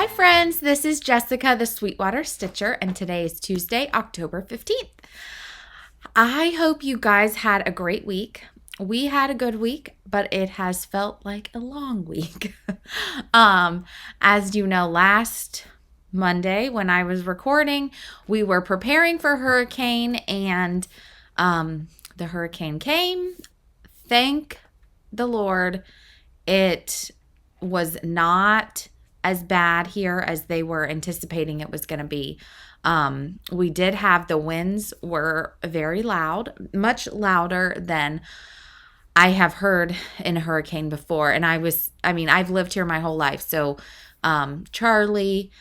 Hi friends, this is Jessica, the Sweetwater Stitcher, and today is Tuesday, October 15th. I hope you guys had a great week. We had a good week, but it has felt like a long week. As you know, last Monday when I was recording, we were preparing for hurricane, and the hurricane came. Thank the Lord, it was not as bad here as they were anticipating it was going to be. We did have, the winds were very loud, much louder than I have heard in a hurricane before. And I've lived here my whole life. So Charlie,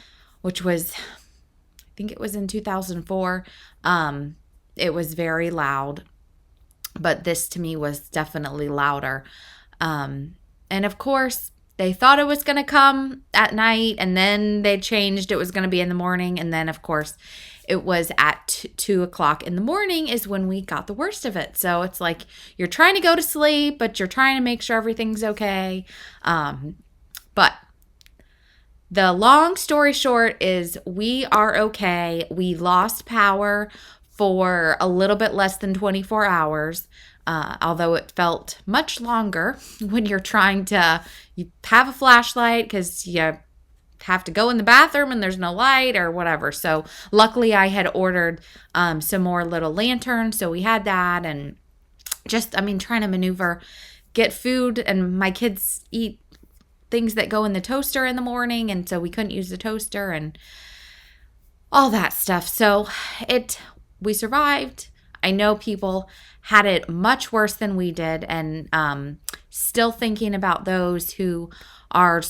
which was, I think it was in 2004, it was very loud. But this to me was definitely louder. And of course, they thought it was going to come at night, and then they changed. It was going to be in the morning. And then, of course, it was at 2 o'clock in the morning is when we got the worst of it. So it's like you're trying to go to sleep, but you're trying to make sure everything's okay. But the long story short is we are okay. We lost power for a little bit less than 24 hours. Although it felt much longer when you're trying to, you have a flashlight because you have to go in the bathroom and there's no light or whatever. So luckily I had ordered some more little lanterns. So we had that, and just, trying to maneuver, get food, and my kids eat things that go in the toaster in the morning. And so we couldn't use the toaster and all that stuff. So we survived. I know people had it much worse than we did, and still thinking about those who are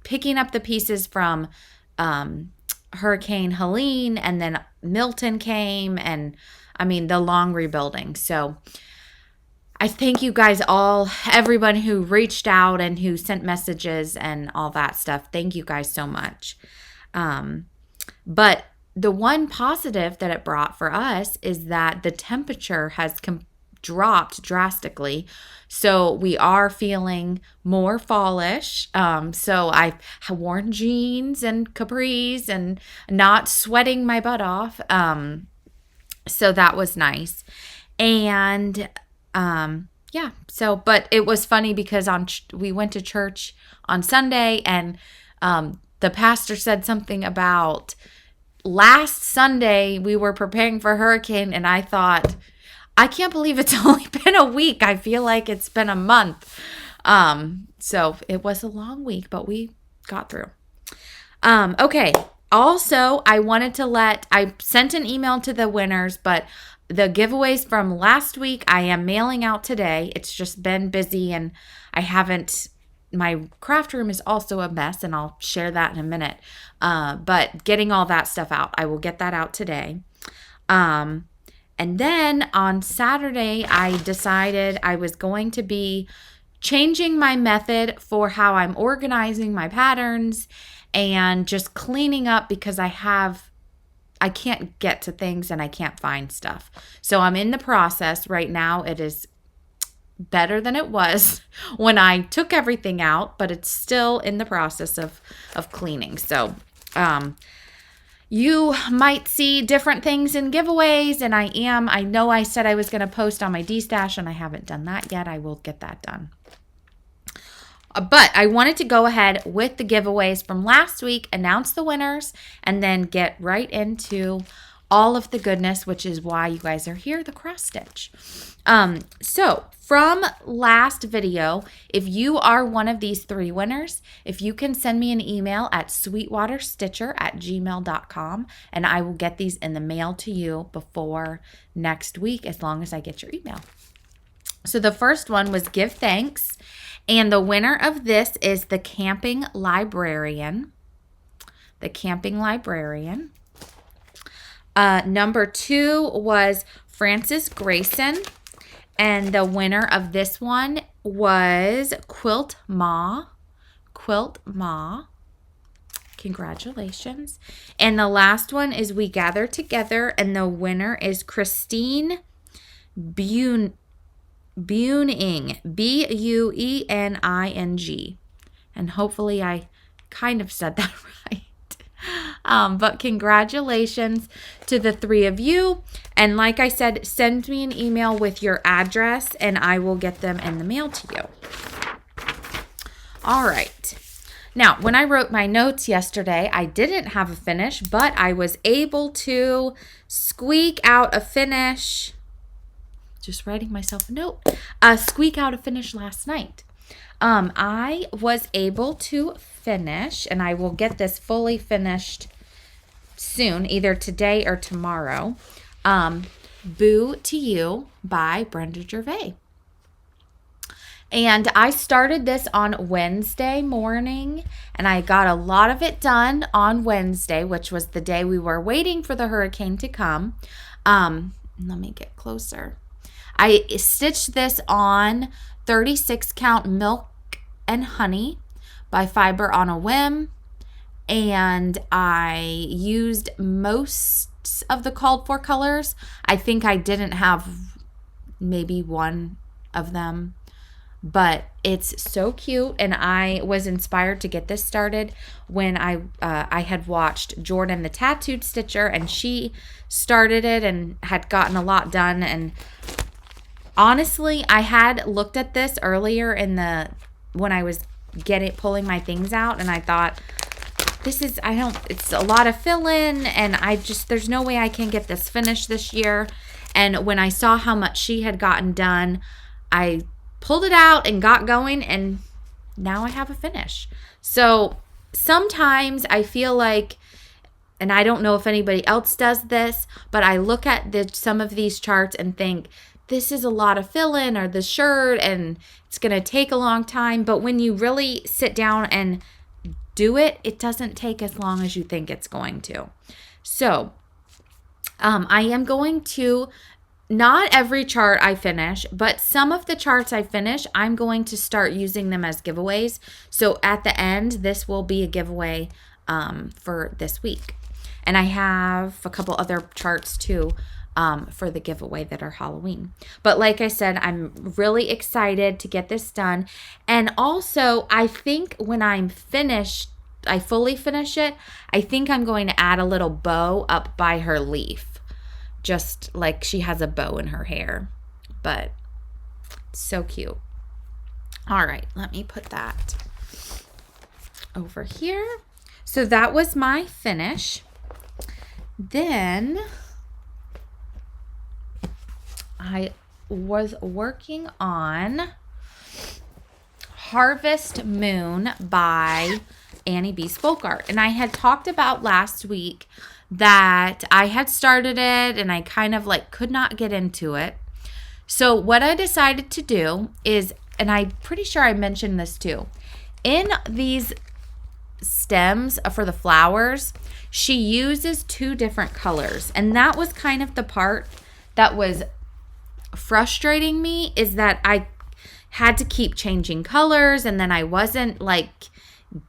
picking up the pieces from Hurricane Helene, and then Milton came, and the long rebuilding. So I thank you guys all, everyone who reached out and who sent messages and all that stuff. Thank you guys so much. But the one positive that it brought for us is that the temperature has dropped drastically. So we are feeling more fallish. So I worn jeans and capris and not sweating my butt off. So that was nice. And but it was funny because we went to church on Sunday, and the pastor said something about last Sunday we were preparing for hurricane, and I thought, I can't believe it's only been a week. I feel like it's been a month. So it was a long week, but we got through. Okay. Also, I sent an email to the winners, but the giveaways from last week I am mailing out today. It's just been busy, and my craft room is also a mess, and I'll share that in a minute. But getting all that stuff out, I will get that out today. And then on Saturday, I decided I was going to be changing my method for how I'm organizing my patterns and just cleaning up, because I can't get to things and I can't find stuff. So I'm in the process right now. It is better than it was when I took everything out, but it's still in the process of cleaning. So you might see different things in giveaways, and I know I said I was going to post on my D-Stash, and I haven't done that yet. I will get that done. But I wanted to go ahead with the giveaways from last week, announce the winners, and then get right into all of the goodness, which is why you guys are here, the cross stitch. So from last video, if you are one of these 3 winners, if you can send me an email at sweetwaterstitcher@gmail.com, and I will get these in the mail to you before next week, as long as I get your email. So the first one was Give Thanks, and the winner of this is the Camping Librarian. The Camping Librarian. Number 2 was Frances Grayson, and the winner of this one was Quilt Ma. Congratulations. And the last one is We Gather Together, and the winner is Christine Buening, Buening. And hopefully I kind of said that right. But congratulations to the 3 of you. And like I said, send me an email with your address and I will get them in the mail to you. All right. Now, when I wrote my notes yesterday, I didn't have a finish, but I was able to squeak out a finish. Just writing myself a note. Squeak out a finish last night. I was able to finish, and I will get this fully finished soon, either today or tomorrow. Boo to You by Brenda Gervais. And I started this on Wednesday morning, and I got a lot of it done on Wednesday, which was the day we were waiting for the hurricane to come. Let me get closer. I stitched this on 36 count Milk and Honey by Fiber on a Whim, and I used most of the called for colors. I think I didn't have maybe one of them, but it's so cute, and I was inspired to get this started when I had watched Jordan the Tattooed Stitcher, and she started it and had gotten a lot done. And honestly, I had looked at this earlier when I was pulling my things out, and I thought, it's a lot of fill-in, and there's no way I can get this finished this year. And when I saw how much she had gotten done, I pulled it out and got going, and now I have a finish. So sometimes I feel like, and I don't know if anybody else does this, but I look at some of these charts and think, this is a lot of fill-in or the shirt, and it's going to take a long time. But when you really sit down and do it, it doesn't take as long as you think it's going to. So I am going to, not every chart I finish, but some of the charts I finish, I'm going to start using them as giveaways. So at the end, this will be a giveaway for this week. And I have a couple other charts too for the giveaway that are Halloween. But like I said, I'm really excited to get this done. And also, I think when I'm finished, I fully finish it, I think I'm going to add a little bow up by her leaf. Just like she has a bow in her hair. But so cute. All right, let me put that over here. So that was my finish. Then I was working on Harvest Moon by Annie B's Folk Art. And I had talked about last week that I had started it and I kind of could not get into it. So what I decided to do is, and I'm pretty sure I mentioned this too, in these stems for the flowers, she uses 2 different colors. And that was kind of the part that was frustrating me, is that I had to keep changing colors, and then I wasn't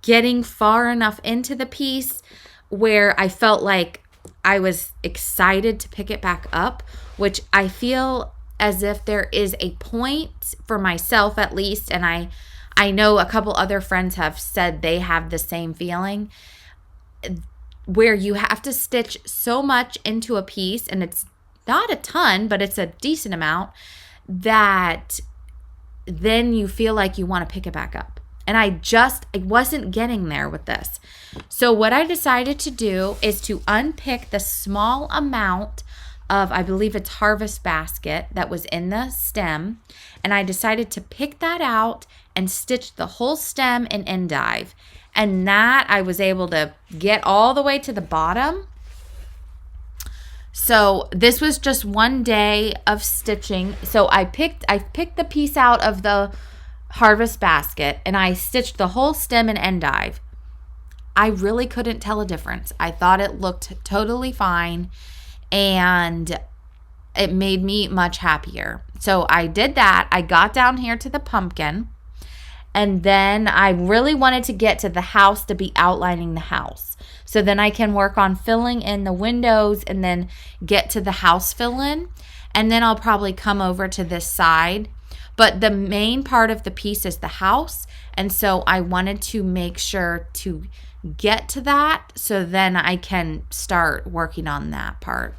getting far enough into the piece where I felt like I was excited to pick it back up, which I feel as if there is a point for myself at least, and I know a couple other friends have said they have the same feeling, where you have to stitch so much into a piece, and it's not a ton, but it's a decent amount, that then you feel like you want to pick it back up. And I wasn't getting there with this. So what I decided to do is to unpick the small amount of, I believe it's Harvest Basket, that was in the stem. And I decided to pick that out and stitch the whole stem in endive. And that I was able to get all the way to the bottom. So this was just one day of stitching. So I picked the piece out of the Harvest Basket and I stitched the whole stem in endive. I really couldn't tell a difference. I thought it looked totally fine and it made me much happier. So I did that. I got down here to the pumpkin, and then I really wanted to get to the house to be outlining the house. So then I can work on filling in the windows and then get to the house fill in. And then I'll probably come over to this side. But the main part of the piece is the house. And so I wanted to make sure to get to that so then I can start working on that part.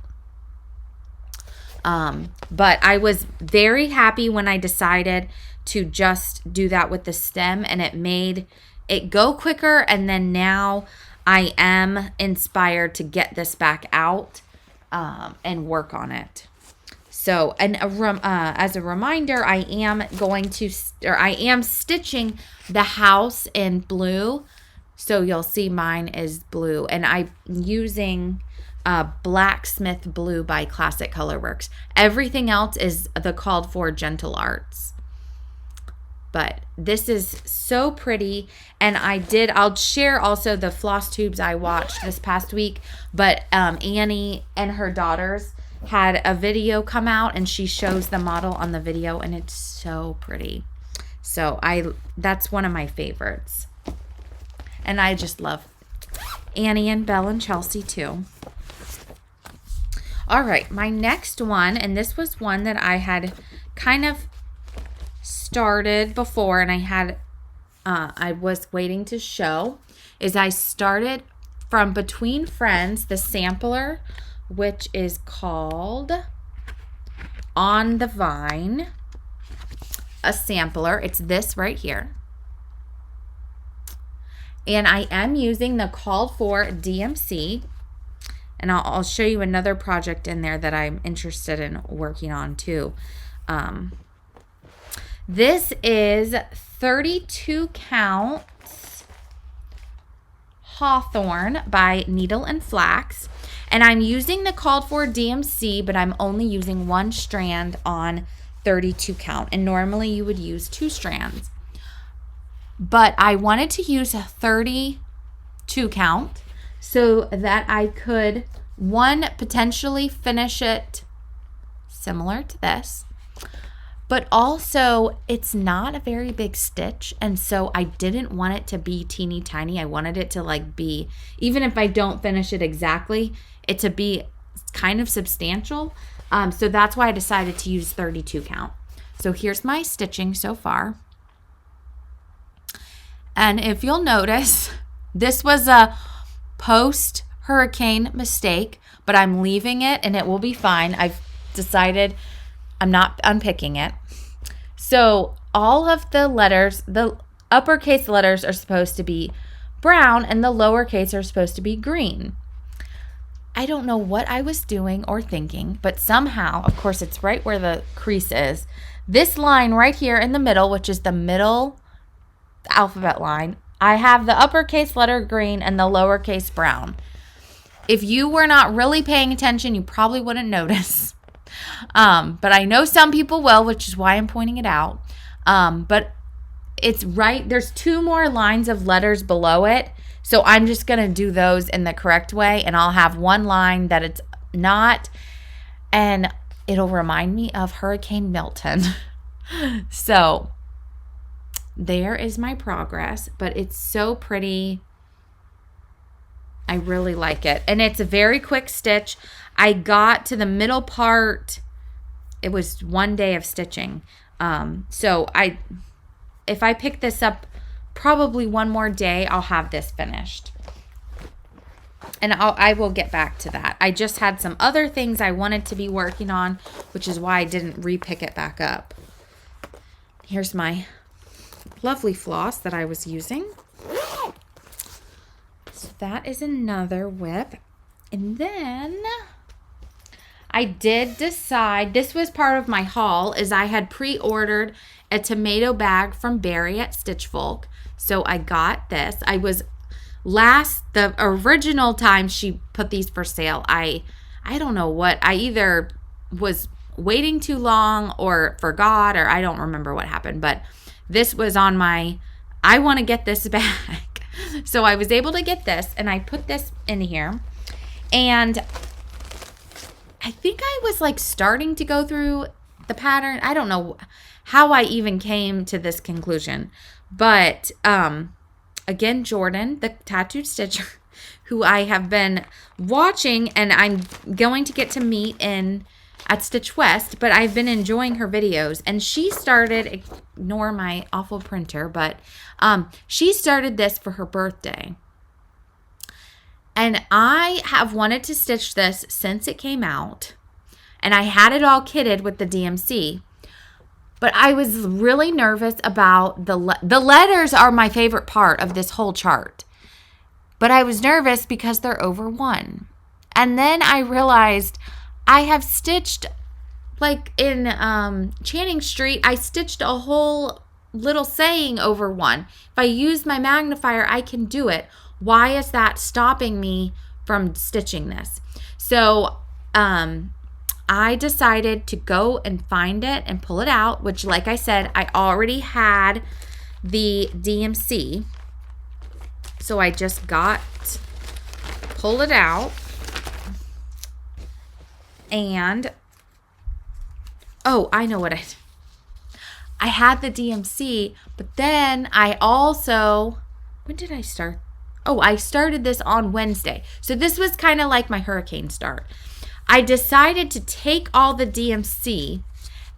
But I was very happy when I decided to just do that with the stem, and it made it go quicker. And then now I am inspired to get this back out and work on it. So, and as a reminder, I am stitching the house in blue. So you'll see mine is blue, and I'm using Blacksmith blue by Classic Colorworks. Everything else is the called for Gentle Arts. But this is so pretty, and I'll share also the floss tubes I watched this past week, but Annie and her daughters had a video come out, and she shows the model on the video, and it's so pretty. So that's one of my favorites. And I just love Annie and Belle and Chelsea too. All right, my next one, and this was one that I had kind of started before, and I was waiting to show, is I started from Between Friends, the sampler, which is called On the Vine, a sampler. It's this right here. And I am using the called for DMC. And I'll show you another project in there that I'm interested in working on too. This is 32 counts Hawthorne by Needle and Flax. And I'm using the called for DMC, but I'm only using one strand on 32 count. And normally you would use 2 strands. But I wanted to use a 32 count so that I could, one, potentially finish it similar to this, but also it's not a very big stitch, and so I didn't want it to be teeny tiny. I wanted it to like be, even if I don't finish it exactly, it to be kind of substantial. So that's why I decided to use 32 count. So here's my stitching so far. And if you'll notice, this was a post-hurricane mistake, but I'm leaving it and it will be fine. I've decided I'm not unpicking it. So all of the letters, the uppercase letters are supposed to be brown and the lowercase are supposed to be green. I don't know what I was doing or thinking, but somehow, of course, it's right where the crease is. This line right here in the middle, which is the middle alphabet line, I have the uppercase letter green and the lowercase brown. If you were not really paying attention, you probably wouldn't notice. But I know some people will, which is why I'm pointing it out. But it's right. There's 2 more lines of letters below it. So I'm just going to do those in the correct way. And I'll have one line that it's not. And it'll remind me of Hurricane Milton. So there is my progress, but it's so pretty. I really like it. And it's a very quick stitch. I got to the middle part. It was one day of stitching. So if I pick this up probably one more day, I'll have this finished. And I will get back to that. I just had some other things I wanted to be working on, which is why I didn't re-pick it back up. Here's my lovely floss that I was using. So that is another whip. And then I did decide, this was part of my haul, is I had pre-ordered a tomato bag from Barry at Stitchfolk. So I got this. I was the original time she put these for sale, I don't know what, I either was waiting too long or forgot, or I don't remember what happened, but this was on my, I want to get this bag. So I was able to get this, and I put this in here, and I think I was like starting to go through the pattern. I don't know how I even came to this conclusion, but again, Jordan, the tattooed stitcher, who I have been watching and I'm going to get to meet in at Stitch West, but I've been enjoying her videos. And she started, ignore my awful printer, but she started this for her birthday. And I have wanted to stitch this since it came out. And I had it all kitted with the DMC. But I was really nervous about the letters are my favorite part of this whole chart. But I was nervous because they're over 1. And then I realized I have stitched, like in Channing Street, I stitched a whole little saying over 1. If I use my magnifier, I can do it. Why is that stopping me from stitching this? So I decided to go and find it and pull it out, which, like I said, I already had the DMC. So I just pulled it out. And, oh, I know what I had the DMC, but then I also, when did I start? Oh, I started this on Wednesday. So this was kind of like my hurricane start. I decided to take all the DMC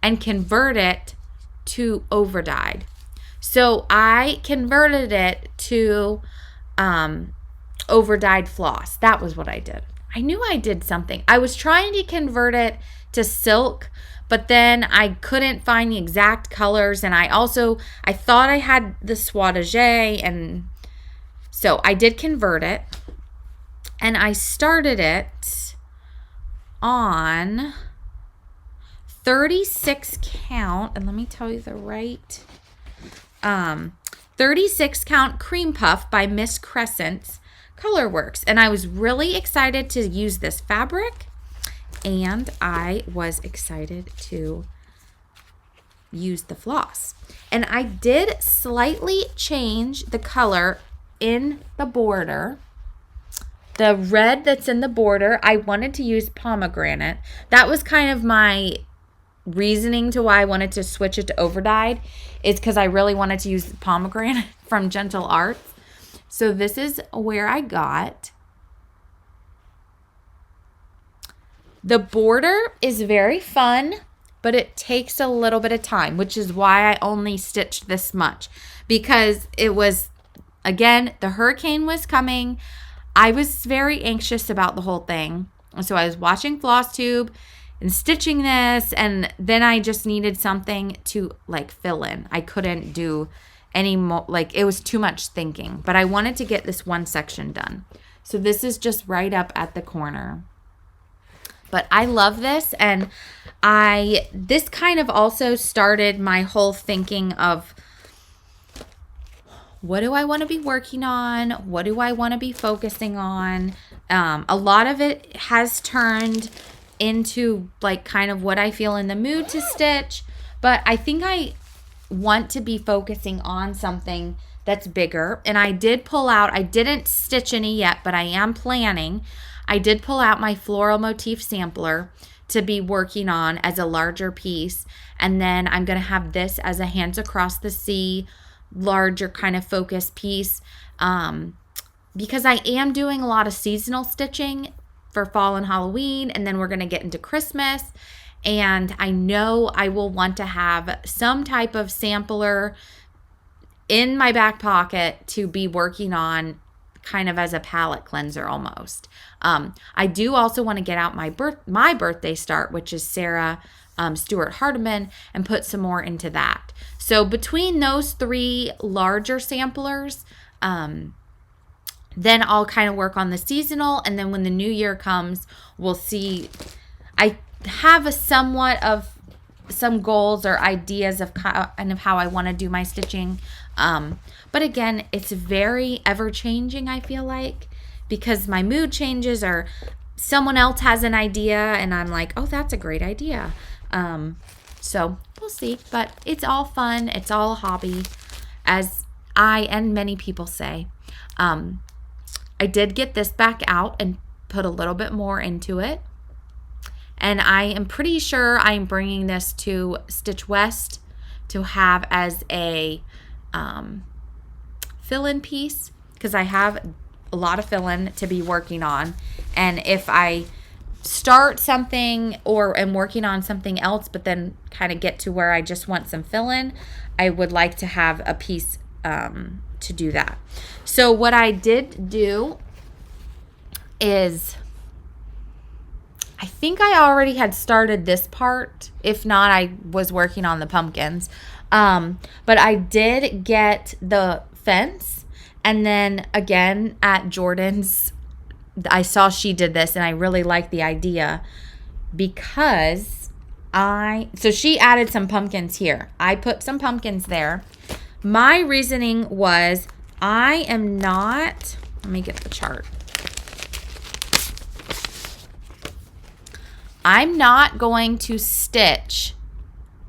and convert it to Overdyed. So I converted it to Overdyed floss. That was what I did. I knew I did something. I was trying to convert it to silk, but then I couldn't find the exact colors. And I thought I had the Sweetwater, and so I did convert it. And I started it on 36 count, and let me tell you the right 36 count Creme Puff by Miss Crescent's Colorworks. And I was really excited to use this fabric, and I was excited to use the floss. And I did slightly change the color in the border. The red that's in the border, I wanted to use pomegranate. That was kind of my reasoning to why I wanted to switch it to Overdyed, is because I really wanted to use pomegranate from Gentle Arts. So this is where I got. The border is very fun, but it takes a little bit of time, which is why I only stitched this much, because it was, again, the hurricane was coming. I was very anxious about the whole thing. So I was watching Flosstube and stitching this, and then I just needed something to like fill in. I couldn't do any more, like it was too much thinking, but I wanted to get this one section done. So this is just right up at the corner. But I love this, and this kind of also started my whole thinking of, what do I want to be working on? What do I want to be focusing on? A lot of it has turned into like kind of what I feel in the mood to stitch, but I think I want to be focusing on something that's bigger. And I did pull out, I didn't stitch any yet, but I am planning. I did pull out my floral motif sampler to be working on as a larger piece. And then I'm going to have this as a Hands Across the Sea larger kind of focus piece, because I am doing a lot of seasonal stitching for fall and Halloween, and then we're going to get into Christmas, and I know I will want to have some type of sampler in my back pocket to be working on, kind of as a palette cleanser almost. I do also want to get out my birthday start, which is Sarah Stewart Hardiman, and put some more into that. So between those 3 larger samplers, then I'll kind of work on the seasonal, and then when the new year comes, we'll see. I have a somewhat of some goals or ideas of kind of how I want to do my stitching. But again, it's very ever changing, I feel like, because my mood changes, or someone else has an idea and I'm like, oh, that's a great idea. So we'll see, but it's all fun. It's all a hobby, as I and many people say. I did get this back out and put a little bit more into it. And I am pretty sure I'm bringing this to Stitch West to have as a fill-in piece, because I have a lot of fill-in to be working on. And if I start something or am working on something else, but then kind of get to where I just want some fill-in, I would like to have a piece to do that. So what I did do is, I think I already had started this part. If not, I was working on the pumpkins. But I did get the fence. And then again at Jordan's, I saw she did this and I really liked the idea because so she added some pumpkins here. I put some pumpkins there. My reasoning was let me get the chart. I'm not going to stitch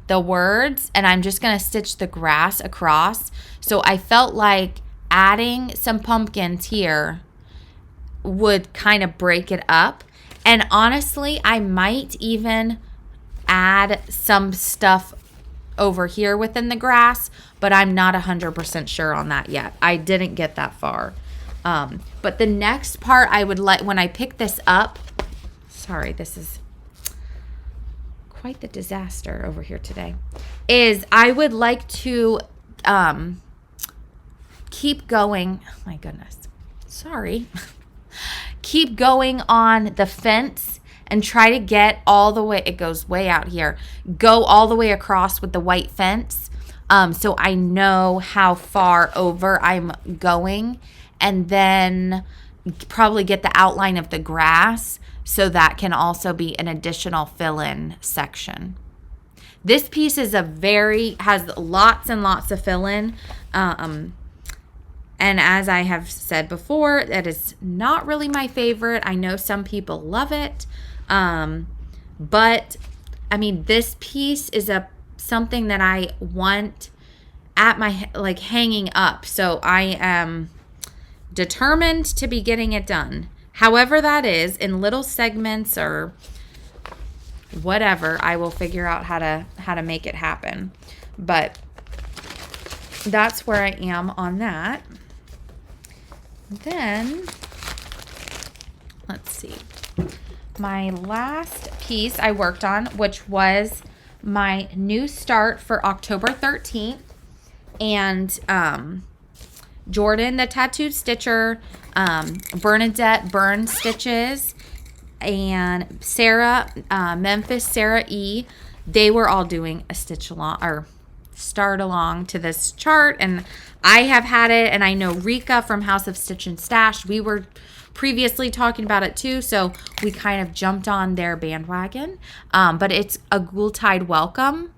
the words, and I'm just going to stitch the grass across. So I felt like adding some pumpkins here would kind of break it up. And honestly, I might even add some stuff over here within the grass, but I'm not 100% sure on that yet. I didn't get that far. But the next part I would like, when I pick this up, sorry, this is quite the disaster over here today, is I would like to keep going. Oh my goodness. Sorry. Keep going on the fence and try to get all the way, it goes way out here, go all the way across with the white fence. So I know how far over I'm going, and then probably get the outline of the grass. So that can also be an additional fill-in section. This piece is has lots and lots of fill-in. And as I have said before, that is not really my favorite. I know some people love it. But I mean, this piece is something that I want at my, hanging up. So I am determined to be getting it done. However that is, in little segments or whatever, I will figure out how to make it happen. But that's where I am on that. Then, let's see. My last piece I worked on, which was my new start for October 13th. And Jordan, the tattooed stitcher, Bernadette Burn Stitches, and Sarah, Memphis Sarah E. They were all doing a stitch along or start along to this chart, and I have had it, and I know Rika from House of Stitch and Stash, we were previously talking about it too, so we kind of jumped on their bandwagon. But it's a Ghoultide welcome,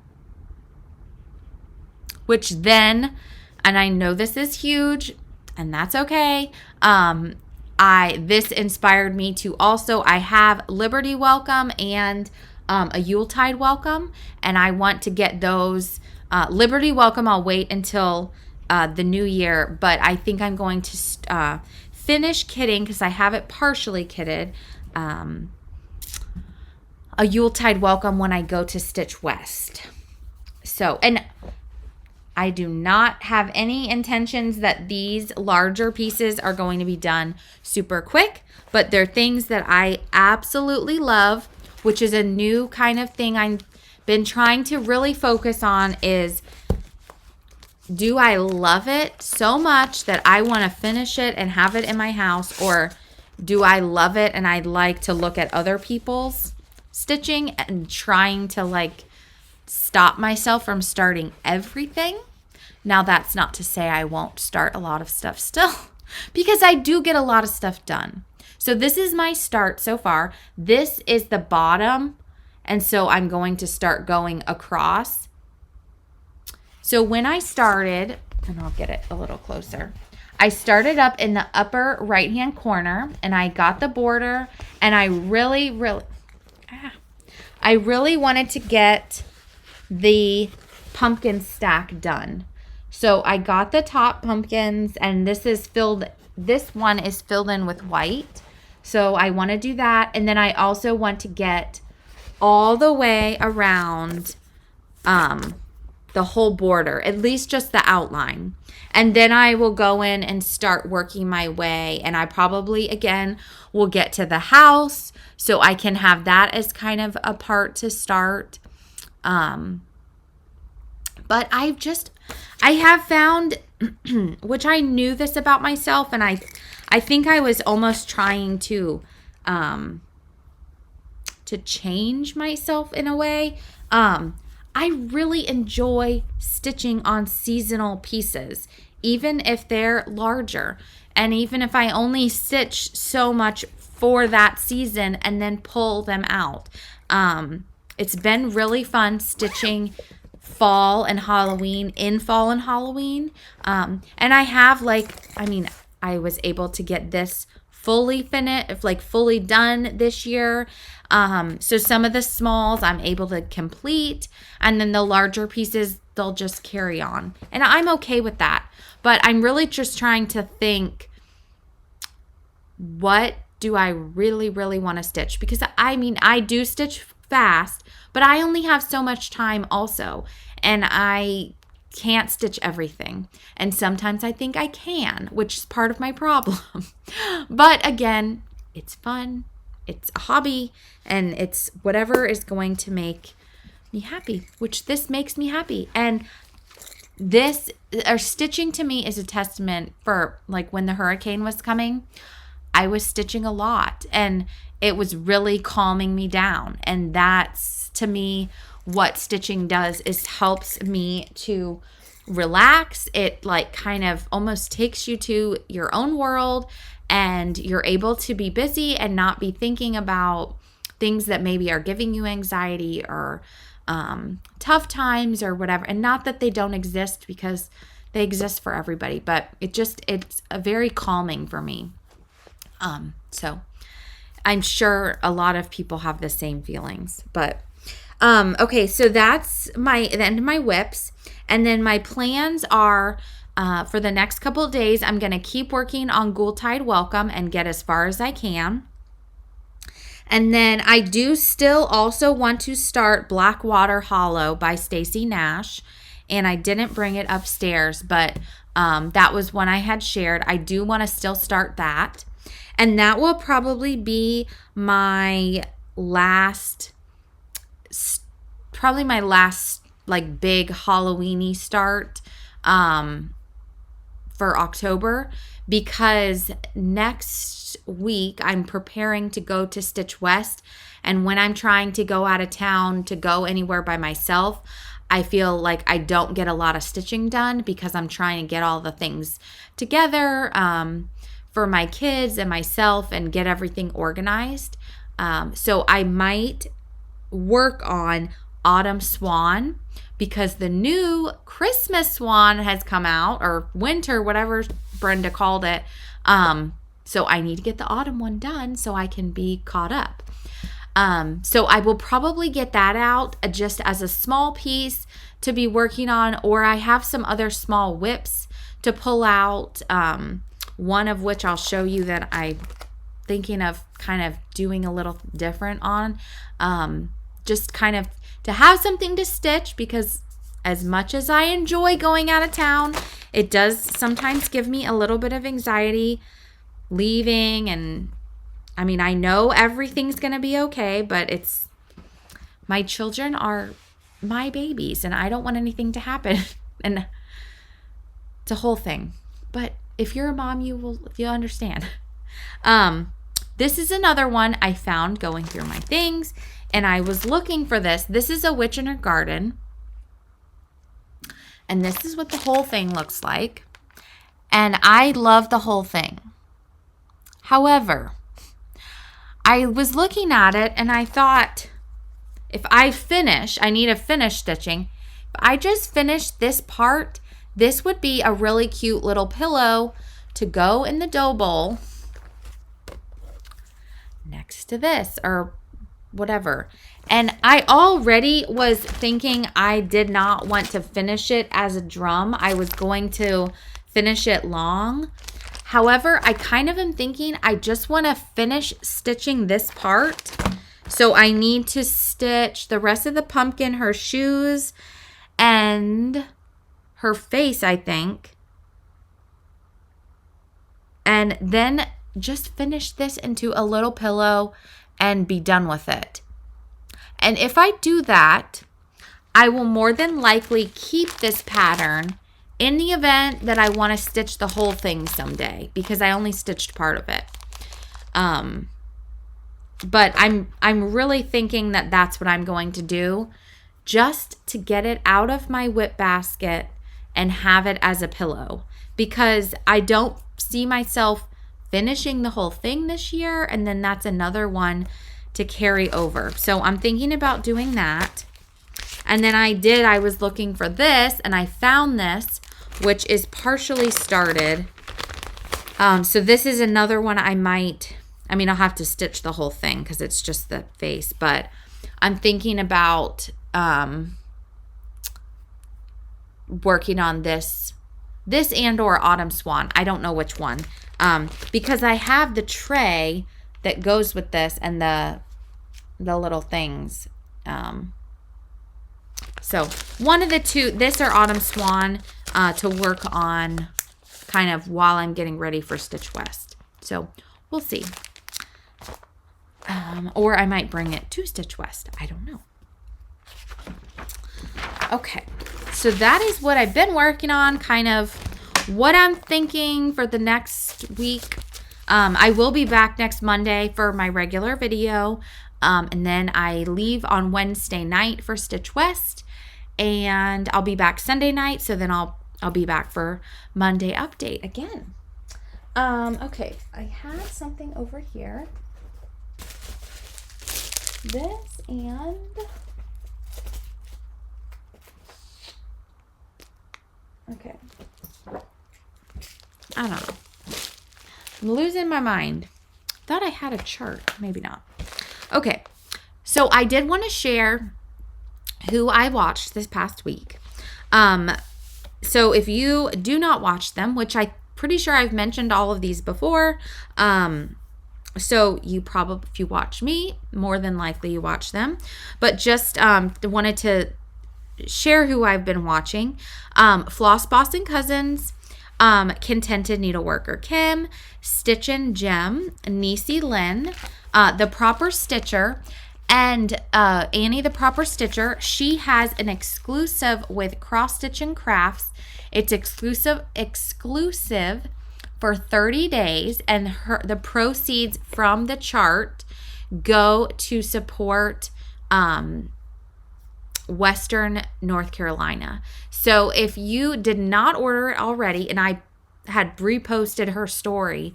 which then, and I know this is huge, and that's okay. This inspired me to also, I have Liberty welcome and a Yuletide welcome, and I want to get those. Liberty welcome, I'll wait until the new year, but I think I'm going to finish kitting, because I have it partially kitted, a Yuletide welcome when I go to Stitch West. So, and I do not have any intentions that these larger pieces are going to be done super quick, but they're things that I absolutely love, which is a new kind of thing I've been trying to really focus on is, do I love it so much that I want to finish it and have it in my house, or do I love it and I'd like to look at other people's stitching and trying to stop myself from starting everything? Now, that's not to say I won't start a lot of stuff still, because I do get a lot of stuff done. So this is my start so far. This is the bottom, and so I'm going to start going across. So when I started, and I'll get it a little closer, I started up in the upper right-hand corner, and I got the border, and I really wanted to get the pumpkin stack done. So I got the top pumpkins, and this one is filled in with white. So I want to do that. And then I also want to get all the way around the whole border, at least just the outline. And then I will go in and start working my way. And I probably, again, will get to the house so I can have that as kind of a part to start. But I have found, which I knew this about myself, and I think I was almost trying to change myself in a way. I really enjoy stitching on seasonal pieces, even if they're larger. And even if I only stitch so much for that season and then pull them out. It's been really fun stitching fall and Halloween in fall and Halloween. And I have I was able to get this fully finished, fully done this year. So some of the smalls I'm able to complete, and then the larger pieces, they'll just carry on. And I'm okay with that. But I'm really just trying to think, what do I really, really want to stitch? Because I do stitch fast, but I only have so much time also. And I can't stitch everything. And sometimes I think I can, which is part of my problem. But again, it's fun. It's a hobby, and it's whatever is going to make me happy, which this makes me happy. And stitching to me is a testament for when the hurricane was coming, I was stitching a lot, and it was really calming me down. And that's, to me, what stitching does, is helps me to relax. It kind of almost takes you to your own world, and you're able to be busy and not be thinking about things that maybe are giving you anxiety or tough times or whatever. And not that they don't exist, because they exist for everybody, but it's a very calming for me. So I'm sure a lot of people have the same feelings, but okay, so that's the end of my whips. And then my plans are, for the next couple of days, I'm going to keep working on Ghoultide Welcome and get as far as I can. And then I do still also want to start Blackwater Hollow by Stacey Nash. And I didn't bring it upstairs, but that was one I had shared. I do want to still start that. And that will probably be my last big Halloween-y start for October, because next week I'm preparing to go to Stitch West, and when I'm trying to go out of town to go anywhere by myself, I feel like I don't get a lot of stitching done because I'm trying to get all the things together for my kids and myself and get everything organized. So I might work on Autumn Swan, because the new Christmas Swan has come out, or winter, whatever Brenda called it. So I need to get the autumn one done so I can be caught up. So I will probably get that out just as a small piece to be working on, or I have some other small whips to pull out, one of which I'll show you that I'm thinking of kind of doing a little different on, just kind of to have something to stitch, because as much as I enjoy going out of town, it does sometimes give me a little bit of anxiety leaving. And I know everything's going to be okay, but my children are my babies, and I don't want anything to happen. And it's a whole thing. But if you're a mom, you'll understand. This is another one I found going through my things, and I was looking for this. This is A Witch in Her Garden. And this is what the whole thing looks like. And I love the whole thing. However, I was looking at it and I thought, if I need to finish stitching. If I just finish this part, this would be a really cute little pillow to go in the dough bowl next to this or whatever. And I already was thinking I did not want to finish it as a drum. I was going to finish it long. However, I kind of am thinking I just want to finish stitching this part. So I need to stitch the rest of the pumpkin, her shoes, and her face, I think. And then just finish this into a little pillow and be done with it. And if I do that, I will more than likely keep this pattern in the event that I want to stitch the whole thing someday, because I only stitched part of it. But I'm really thinking that that's what I'm going to do, just to get it out of my whip basket and have it as a pillow, because I don't see myself finishing the whole thing this year, and then that's another one to carry over. So I'm thinking about doing that. And then I was looking for this, and I found this, which is partially started. So this is another one I'll have to stitch the whole thing because it's just the face, but I'm thinking about working on this and or Autumn Swan. I don't know which one, because I have the tray that goes with this and the little things. So one of the two, this or Autumn Swan, to work on kind of while I'm getting ready for Stitch West. So we'll see. Or I might bring it to Stitch West. I don't know. Okay. So that is what I've been working on, kind of what I'm thinking for the next week. I will be back next Monday for my regular video. And then I leave on Wednesday night for Stitch West. And I'll be back Sunday night. So then I'll be back for Monday update again. Okay. I have something over here. This and okay. I don't know. I'm losing my mind. Thought I had a chart. Maybe not. Okay. So I did want to share who I watched this past week. So if you do not watch them, which I'm pretty sure I've mentioned all of these before, so you probably, if you watch me, more than likely you watch them. But just wanted to share who I've been watching. Floss Boss and Cousins, Contented Needleworker Kim, Stitchin' Gem, Niecy Lynn, The Proper Stitcher, and Annie the Proper Stitcher. She has an exclusive with Cross Stitch and Crafts. It's exclusive for 30 days, and the proceeds from the chart go to support Western North Carolina. So if you did not order it already, and I had reposted her story,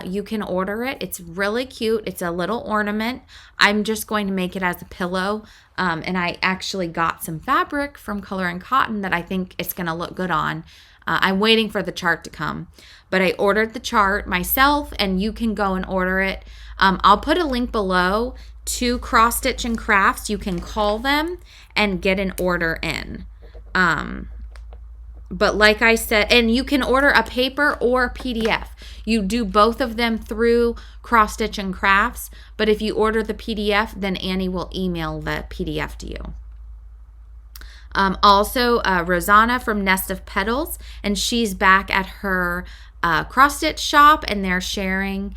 you can order it. It's really cute. It's a little ornament. I'm just going to make it as a pillow. And I actually got some fabric from Color and Cotton that I think it's going to look good on. I'm waiting for the chart to come. But I ordered the chart myself, and you can go and order it. I'll put a link below to Cross Stitch and Crafts. You can call them and get an order in. But like I said, and you can order a paper or PDF. You do both of them through Cross Stitch and Crafts. But if you order the PDF, then Annie will email the PDF to you. Also, Rosanna from Nest of Petals, and she's back at her cross stitch shop, and they're sharing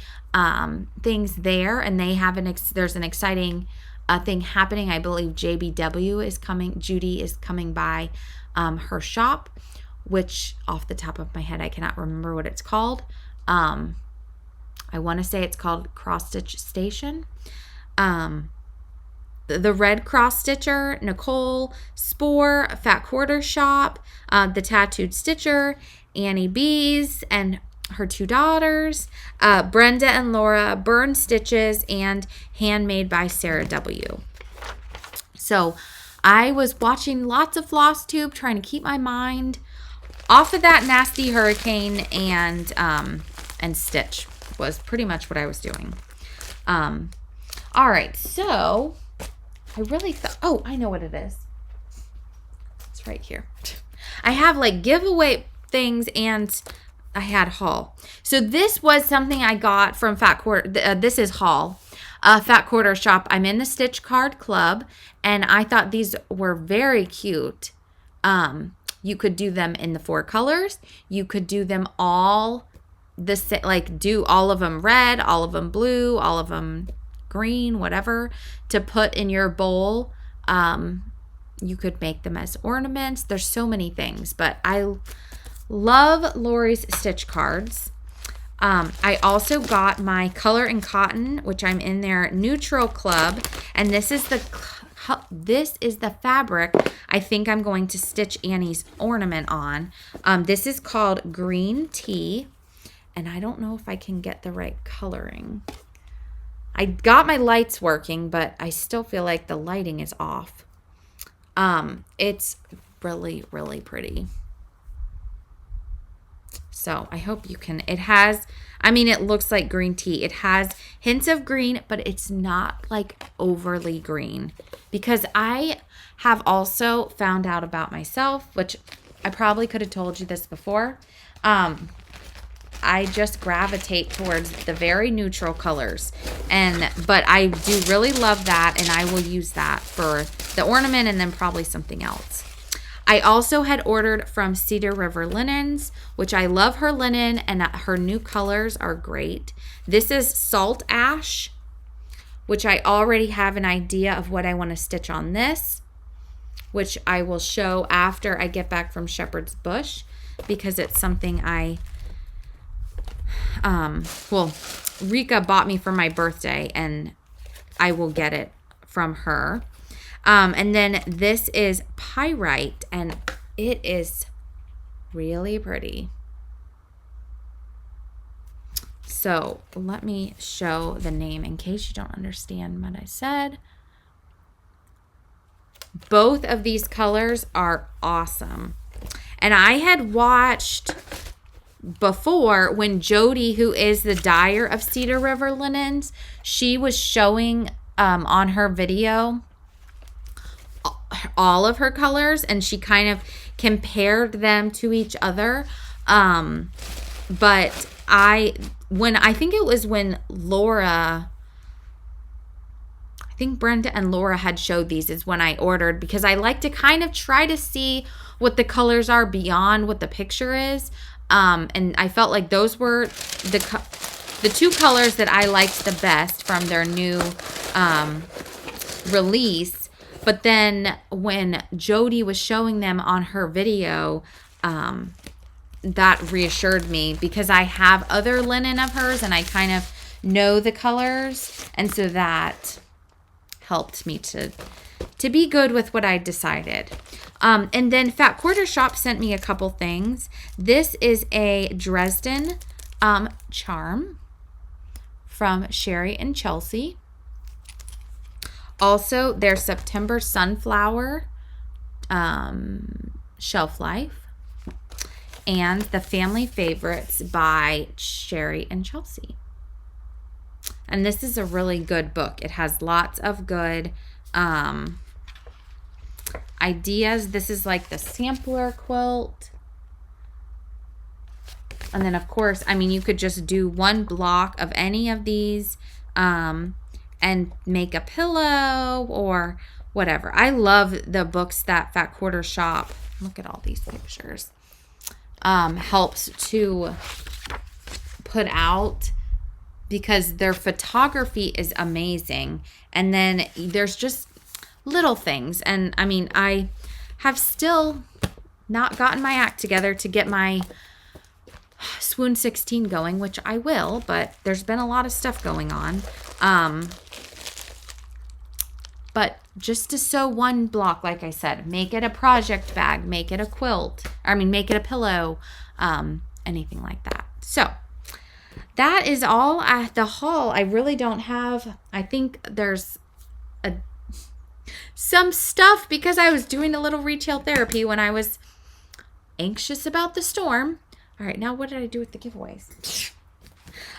things there, and they have there's an exciting thing happening. I believe JBW is coming. Judy is coming by her shop, which off the top of my head I cannot remember what it's called. I want to say it's called Cross Stitch Station. The Red Cross Stitcher, Nicole Spore, Fat Quarter Shop, the Tattooed Stitcher, Annie Beez and her two daughters, Brenda and Laura, Burn Stitches, and Handmade by Sarah W. So I was watching lots of Flosstube, trying to keep my mind off of that nasty hurricane, and Stitch was pretty much what I was doing. All right, so I really thought, oh, I know what it is. It's right here. I have like giveaway things, and I had haul. So this was something I got from Fat Quarter. This is haul. Fat Quarter Shop. I'm in the Stitch Card Club, and I thought these were very cute. You could do them in the 4 colors. You could do them all like do all of them red, all of them blue, all of them green, whatever, to put in your bowl. You could make them as ornaments. There's so many things, but I love Lori's stitch cards. I also got my Color and Cotton, which I'm in their neutral club, and this is the fabric I think I'm going to stitch Annie's ornament on. This is called Green Tea, and I don't know if I can get the right coloring. I got my lights working, but I still feel like the lighting is off. It's really, really pretty. So I hope you can. It has, it looks like green tea. It has hints of green, but it's not like overly green, because I have also found out about myself, which I probably could have told you this before. I just gravitate towards the very neutral colors, but I do really love that, and I will use that for the ornament and then probably something else. I also had ordered from Cedar River Linens, which I love her linen, and her new colors are great. This is Salt Ash, which I already have an idea of what I want to stitch on this, which I will show after I get back from Shepherd's Bush, because it's something Rika bought me for my birthday, and I will get it from her. And then this is Pyrite, and it is really pretty. So let me show the name in case you don't understand what I said. Both of these colors are awesome. And I had watched before when Jody, who is the dyer of Cedar River Linens, she was showing on her video all of her colors, and she kind of compared them to each other. But I think it was when Laura, I think Brenda and Laura had showed these, is when I ordered, because I like to kind of try to see what the colors are beyond what the picture is. And I felt like those were the 2 colors that I liked the best from their new release. But then when Jody was showing them on her video, that reassured me, because I have other linen of hers and I kind of know the colors. And so that helped me to be good with what I decided. And then Fat Quarter Shop sent me a couple things. This is a Dresden charm from Sherry and Chelsea. Also, their September Sunflower Shelf Life, and the Family Favorites by Sherry and Chelsea. And this is a really good book. It has lots of good ideas. This is like the sampler quilt. And then, of course, you could just do one block of any of these and make a pillow or whatever. I love the books that Fat Quarter Shop, look at all these pictures, helps to put out, because their photography is amazing. And then there's just little things. And I have still not gotten my act together to get my Swoon 16 going, which I will, but there's been a lot of stuff going on. But just to sew one block, like I said, make it a project bag, make it a quilt, make it a pillow, anything like that. So that is all at the haul. I really don't have, I think there's some stuff, because I was doing a little retail therapy when I was anxious about the storm. All right, now what did I do with the giveaways?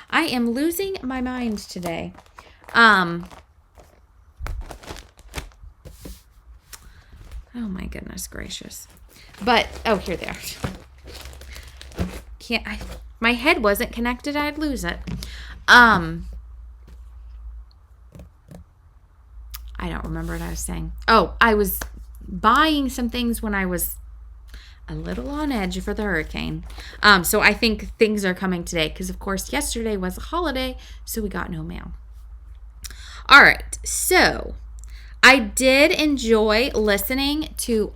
I am losing my mind today. Oh my goodness gracious. But, here they are. My head wasn't connected, I'd lose it. I don't remember what I was saying. Oh, I was buying some things when I was a little on edge for the hurricane. So I think things are coming today because, of course, yesterday was a holiday, so we got no mail. All right, so I did enjoy listening to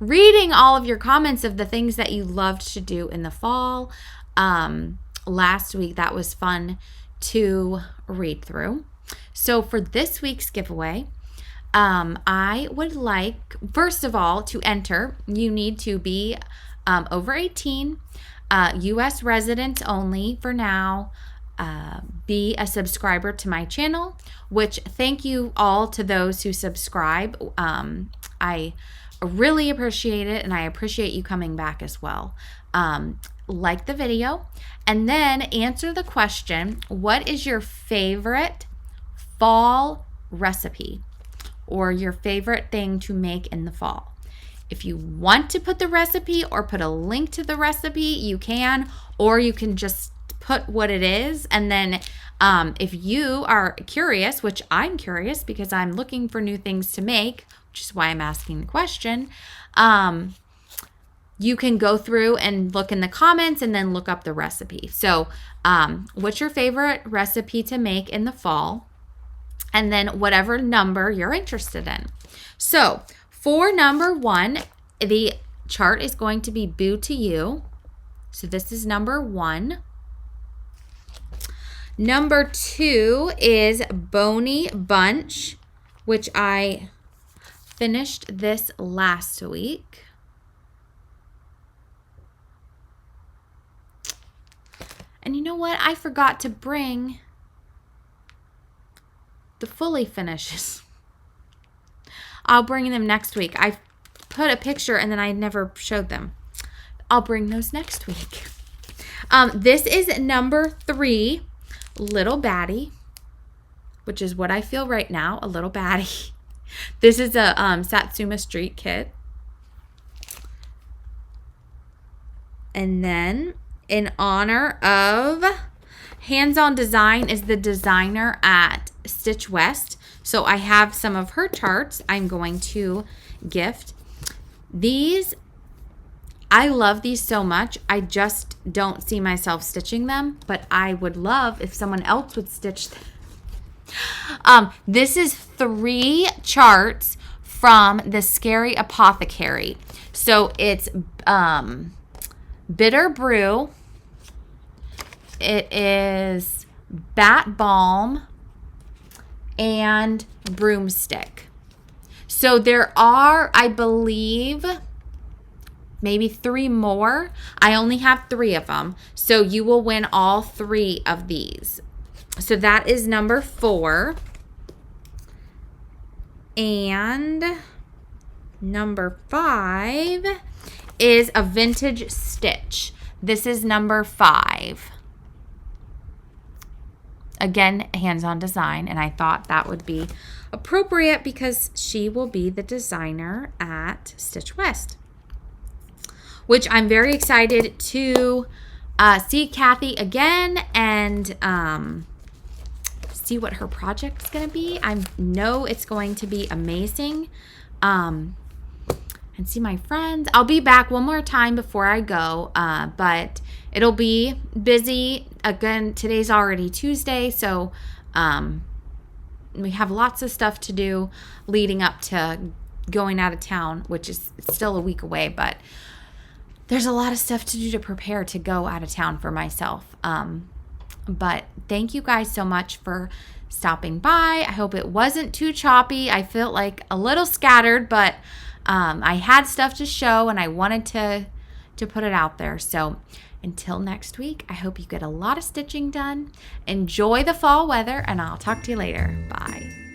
reading all of your comments of the things that you loved to do in the fall. Last week, that was fun to read through. So for this week's giveaway, I would like, first of all, to enter, you need to be over 18, U.S. residents only for now, be a subscriber to my channel, which thank you all to those who subscribe. I really appreciate it, and I appreciate you coming back as well. Like the video, and then answer the question, what is your favorite fall recipe or your favorite thing to make in the fall? If you want to put the recipe or put a link to the recipe, you can, or you can just put what it is. And then if you are curious, which I'm curious because I'm looking for new things to make, which is why I'm asking the question, you can go through and look in the comments and then look up the recipe. So what's your favorite recipe to make in the fall? And then whatever number you're interested in. So for number 1, the chart is going to be Boo to You. So this is number 1. Number 2 is Bony Bunch, which I finished this last week. And you know what? I forgot to bring the fully finishes. I'll bring them next week. I put a picture and then I never showed them. I'll bring those next week. This is number 3, Little Baddie, which is what I feel right now, a little baddie. This is a Satsuma Street kit. And then in honor of Hands-On Design is the designer at Stitch West. So I have some of her charts I'm going to gift. These, I love these so much. I just don't see myself stitching them, but I would love if someone else would stitch them. This is 3 charts from the Scary Apothecary. So it's Bitter Brew. It is Bat Balm and Broomstick. So there are, I believe, maybe 3 more. I only have 3 of them. So you will win all 3 of these. So that is number 4. And number 5 is a Vintage Stitch. This is number 5. Again, Hands-On Design, and I thought that would be appropriate because she will be the designer at Stitch West, which I'm very excited to see Kathy again and see what her project's going to be. I know it's going to be amazing. And see my friends. I'll be back one more time before I go, but it'll be busy. Again, today's already Tuesday, so we have lots of stuff to do leading up to going out of town, which is still a week away, but there's a lot of stuff to do to prepare to go out of town for myself. But thank you guys so much for stopping by. I hope it wasn't too choppy. I felt like a little scattered, but I had stuff to show and I wanted to put it out there. So until next week, I hope you get a lot of stitching done. Enjoy the fall weather and I'll talk to you later. Bye.